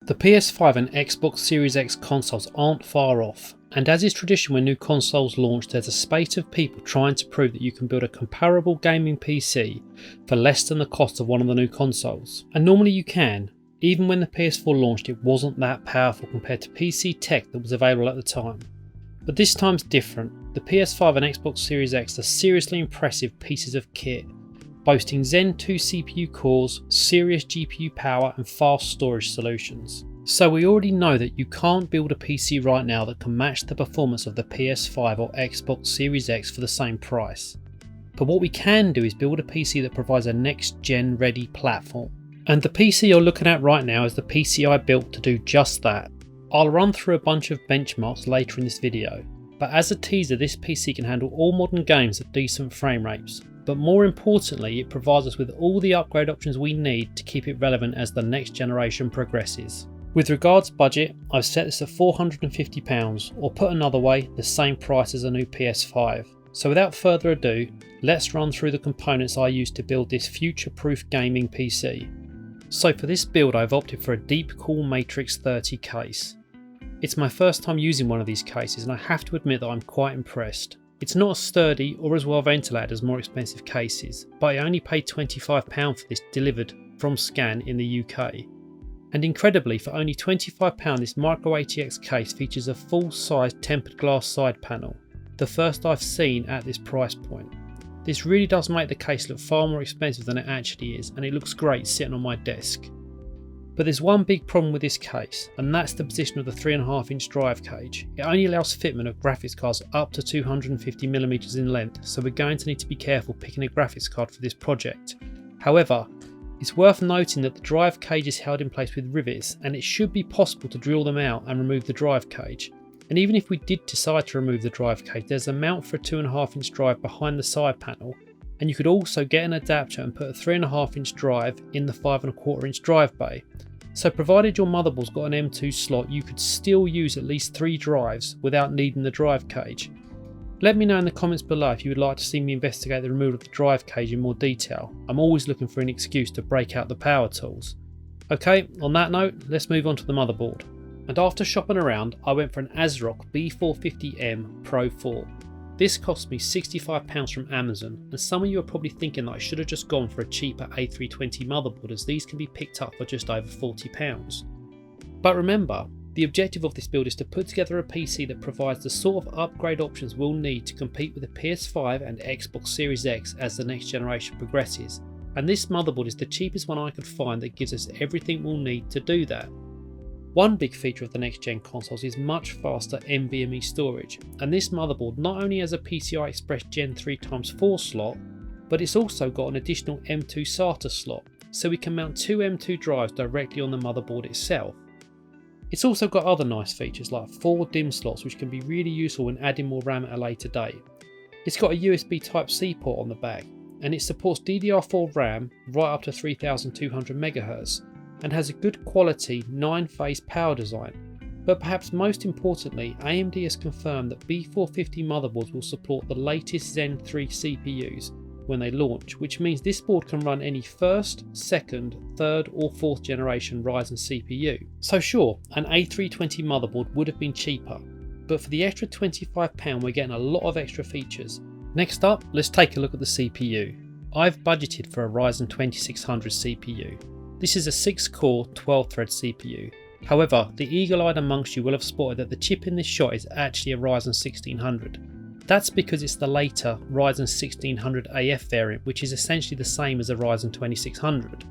The PS5 and Xbox Series X consoles aren't far off, and as is tradition when new consoles launch, there's a spate of people trying to prove that you can build a comparable gaming PC for less than the cost of one of the new consoles. And normally you can. Even when the PS4 launched, it wasn't that powerful compared to PC tech that was available at the time. But this time's different. The PS5 and Xbox Series X are seriously impressive pieces of kit, boasting Zen 2 CPU cores, serious GPU power and fast storage solutions. So we already know that you can't build a PC right now that can match the performance of the PS5 or Xbox Series X for the same price. But what we can do is build a PC that provides a next gen ready platform. And the PC you're looking at right now is the PC I built to do just that. I'll run through a bunch of benchmarks later in this video, but as a teaser, this PC can handle all modern games at decent frame rates. But more importantly, it provides us with all the upgrade options we need to keep it relevant as the next generation progresses. With regards budget, I've set this at £450, or put another way, the same price as a new PS5. So without further ado, let's run through the components I used to build this future-proof gaming PC. So for this build, I've opted for a Deepcool Matrix 30 case. It's my first time using one of these cases and I have to admit that I'm quite impressed. It's not as sturdy or as well ventilated as more expensive cases, but I only paid £25 for this delivered from Scan in the UK. And incredibly, for only £25 this Micro ATX case features a full-size tempered glass side panel, the first I've seen at this price point. This really does make the case look far more expensive than it actually is, and it looks great sitting on my desk. But there's one big problem with this case, and that's the position of the 3.5-inch drive cage. It only allows fitment of graphics cards up to 250mm in length, so we're going to need to be careful picking a graphics card for this project. However, it's worth noting that the drive cage is held in place with rivets, and it should be possible to drill them out and remove the drive cage. And even if we did decide to remove the drive cage, there's a mount for a 2.5-inch drive behind the side panel, and you could also get an adapter and put a 3.5-inch drive in the 5.25-inch drive bay. So provided your motherboard's got an M2 slot, you could still use at least 3 drives without needing the drive cage. Let me know in the comments below if you would like to see me investigate the removal of the drive cage in more detail. I'm always looking for an excuse to break out the power tools. Okay, on that note, let's move on to the motherboard. And after shopping around, I went for an ASRock B450M Pro 4. This cost me £65 from Amazon, and some of you are probably thinking that I should have just gone for a cheaper A320 motherboard, as these can be picked up for just over £40. But remember, the objective of this build is to put together a PC that provides the sort of upgrade options we'll need to compete with the PS5 and Xbox Series X as the next generation progresses, and this motherboard is the cheapest one I could find that gives us everything we'll need to do that. One big feature of the next gen consoles is much faster NVMe storage, and this motherboard not only has a PCI Express Gen 3x4 slot, but it's also got an additional M2 SATA slot, so we can mount 2 M2 drives directly on the motherboard itself. It's also got other nice features like 4 DIMM slots, which can be really useful when adding more RAM at a later date. It's got a USB Type-C port on the back, and it supports DDR4 RAM right up to 3200 MHz, and has a good quality 9-phase power design. But perhaps most importantly, AMD has confirmed that B450 motherboards will support the latest Zen 3 CPUs when they launch, which means this board can run any 1st, 2nd, 3rd or 4th generation Ryzen CPU. So sure, an A320 motherboard would have been cheaper, but for the extra £25 we're getting a lot of extra features. Next up, let's take a look at the CPU. I've budgeted for a Ryzen 2600 CPU. This is a 6-core, 12-thread CPU. However, the eagle-eyed amongst you will have spotted that the chip in this shot is actually a Ryzen 1600. That's because it's the later Ryzen 1600 AF variant, which is essentially the same as a Ryzen 2600.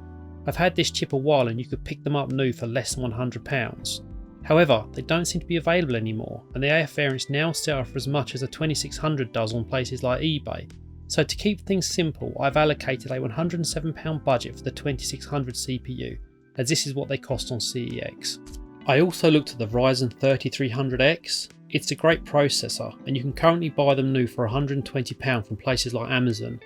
I've had this chip a while and you could pick them up new for less than £100. However, they don't seem to be available anymore, and the AF variants now sell for as much as a 2600 does on places like eBay. So to keep things simple, I've allocated a £107 budget for the 2600 CPU, as this is what they cost on CEX. I also looked at the Ryzen 3300X. It's a great processor, and you can currently buy them new for £120 from places like Amazon.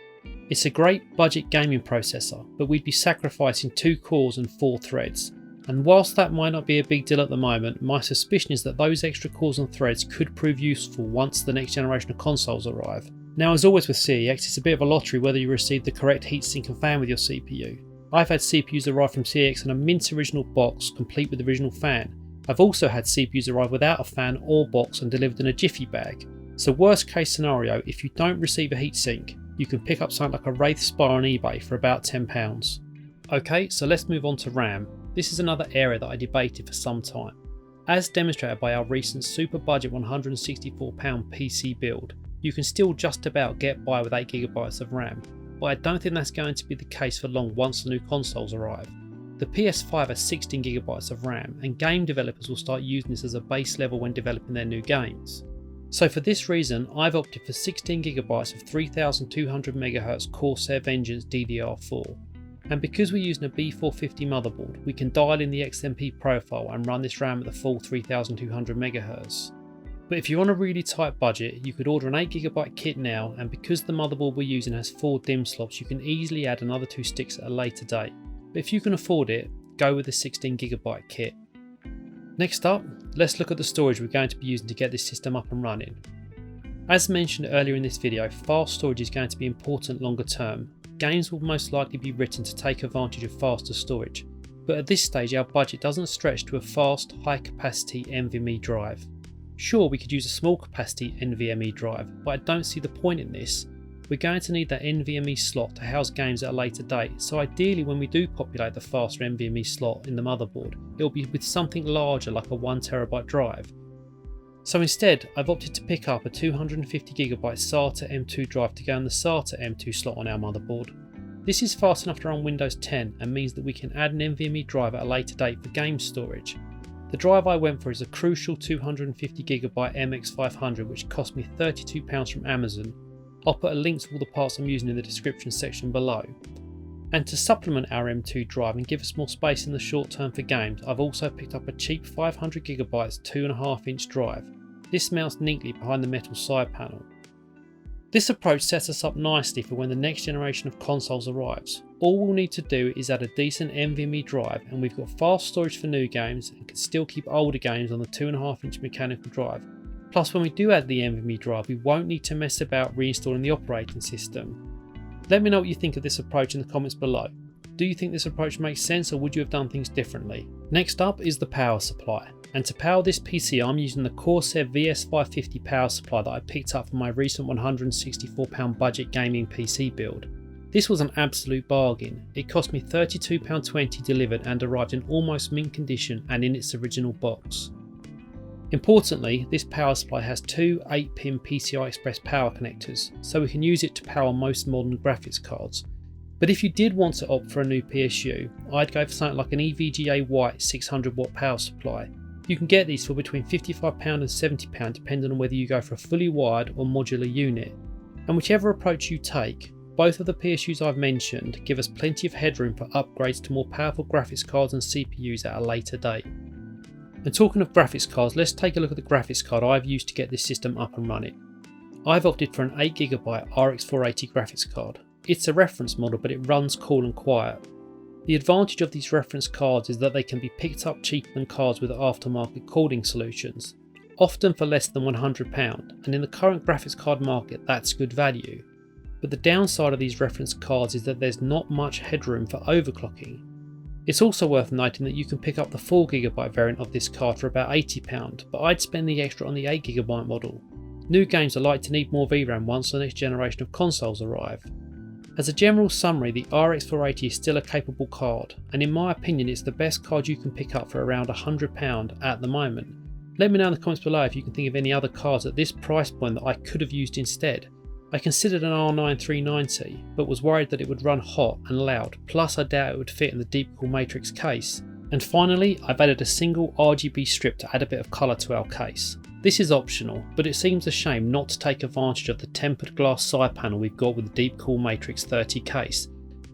It's a great budget gaming processor, but we'd be sacrificing 2 cores and 4 threads. And whilst that might not be a big deal at the moment, my suspicion is that those extra cores and threads could prove useful once the next generation of consoles arrive. Now, as always with CEX, it's a bit of a lottery whether you receive the correct heatsink and fan with your CPU. I've had CPUs arrive from CX in a mint original box complete with original fan. I've also had CPUs arrive without a fan or box and delivered in a jiffy bag. So worst case scenario, if you don't receive a heatsink, you can pick up something like a Wraith Spire on eBay for about £10. Okay, so let's move on to RAM. This is another area that I debated for some time. As demonstrated by our recent super budget £164 PC build, you can still just about get by with 8GB of RAM, but I don't think that's going to be the case for long once the new consoles arrive. The PS5 has 16GB of RAM, and game developers will start using this as a base level when developing their new games. So for this reason, I've opted for 16GB of 3200MHz Corsair Vengeance DDR4. And because we're using a B450 motherboard, we can dial in the XMP profile and run this RAM at the full 3200MHz. But if you're on a really tight budget, you could order an 8GB kit now, and because the motherboard we're using has 4 DIMM slots, you can easily add another 2 sticks at a later date. But if you can afford it, go with the 16GB kit. Next up, let's look at the storage we're going to be using to get this system up and running. As mentioned earlier in this video, fast storage is going to be important longer term. Games will most likely be written to take advantage of faster storage, but at this stage our budget doesn't stretch to a fast, high capacity NVMe drive. Sure, we could use a small capacity NVMe drive, but I don't see the point in this. We're going to need that NVMe slot to house games at a later date, so ideally when we do populate the faster NVMe slot in the motherboard, it'll be with something larger like a 1TB drive. So instead, I've opted to pick up a 250GB SATA M2 drive to go in the SATA M2 slot on our motherboard. This is fast enough to run Windows 10 and means that we can add an NVMe drive at a later date for game storage. The drive I went for is a crucial 250GB MX500, which cost me £32 from Amazon. I'll put a link to all the parts I'm using in the description section below. And to supplement our M2 drive and give us more space in the short term for games, I've also picked up a cheap 500GB 2.5-inch drive. This mounts neatly behind the metal side panel. This approach sets us up nicely for when the next generation of consoles arrives. All we'll need to do is add a decent NVMe drive, and we've got fast storage for new games and can still keep older games on the 2.5-inch mechanical drive. Plus, when we do add the NVMe drive, we won't need to mess about reinstalling the operating system. Let me know what you think of this approach in the comments below. Do you think this approach makes sense, or would you have done things differently? Next up is the power supply. And to power this PC, I'm using the Corsair VS550 power supply that I picked up from my recent £164 budget gaming PC build. This was an absolute bargain. It cost me £32.20 delivered and arrived in almost mint condition and in its original box. Importantly, this power supply has 2 8-pin PCI Express power connectors, so we can use it to power most modern graphics cards. But if you did want to opt for a new PSU, I'd go for something like an EVGA White 600W power supply. You can get these for between £55 and £70 depending on whether you go for a fully wired or modular unit. And whichever approach you take, both of the PSUs I've mentioned give us plenty of headroom for upgrades to more powerful graphics cards and CPUs at a later date. And talking of graphics cards, let's take a look at the graphics card I've used to get this system up and running. I've opted for an 8GB RX480 graphics card. It's a reference model, but it runs cool and quiet. The advantage of these reference cards is that they can be picked up cheaper than cards with aftermarket cooling solutions, often for less than £100, and in the current graphics card market that's good value. But the downside of these reference cards is that there's not much headroom for overclocking. It's also worth noting that you can pick up the 4GB variant of this card for about £80, but I'd spend the extra on the 8GB model. New games are likely to need more VRAM once the next generation of consoles arrive. As a general summary, the RX480 is still a capable card, and in my opinion it's the best card you can pick up for around £100 at the moment. Let me know in the comments below if you can think of any other cards at this price point that I could have used instead. I considered an R9 390, but was worried that it would run hot and loud, plus I doubt it would fit in the deep cool matrix case. And finally, I've added a single RGB strip to add a bit of colour to our case. This is optional, but it seems a shame not to take advantage of the tempered glass side panel we've got with the deep cool matrix 30 case.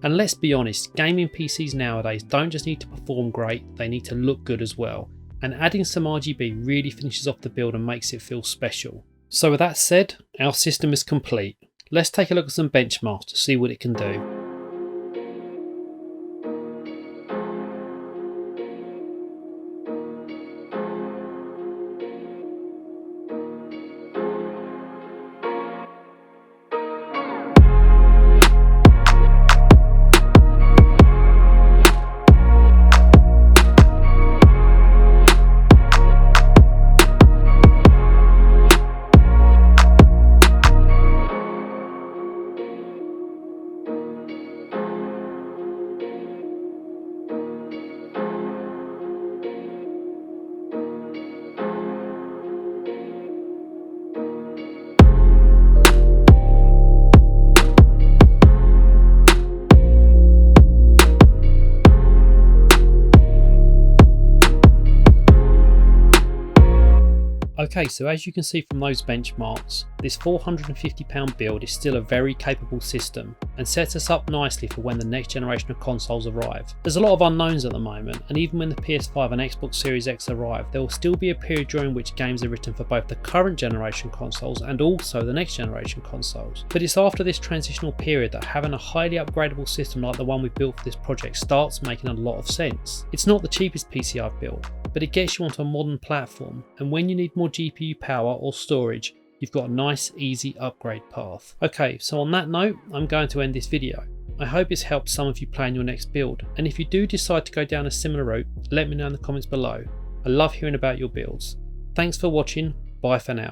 And let's be honest, gaming PCs nowadays don't just need to perform great, they need to look good as well. And adding some RGB really finishes off the build and makes it feel special. So with that said, our system is complete. Let's take a look at some benchmarks to see what it can do. Okay, so as you can see from those benchmarks, this £450 build is still a very capable system and sets us up nicely for when the next generation of consoles arrive. There's a lot of unknowns at the moment, and even when the PS5 and Xbox Series X arrive, there will still be a period during which games are written for both the current generation consoles and also the next generation consoles. But it's after this transitional period that having a highly upgradable system like the one we built for this project starts making a lot of sense. It's not the cheapest PC I've built, but it gets you onto a modern platform, and when you need more GPU power or storage, you've got a nice easy upgrade path. Okay, so on that note, I'm going to end this video. I hope it's helped some of you plan your next build, and if you do decide to go down a similar route, let me know in the comments below. I love hearing about your builds. Thanks for watching, bye for now.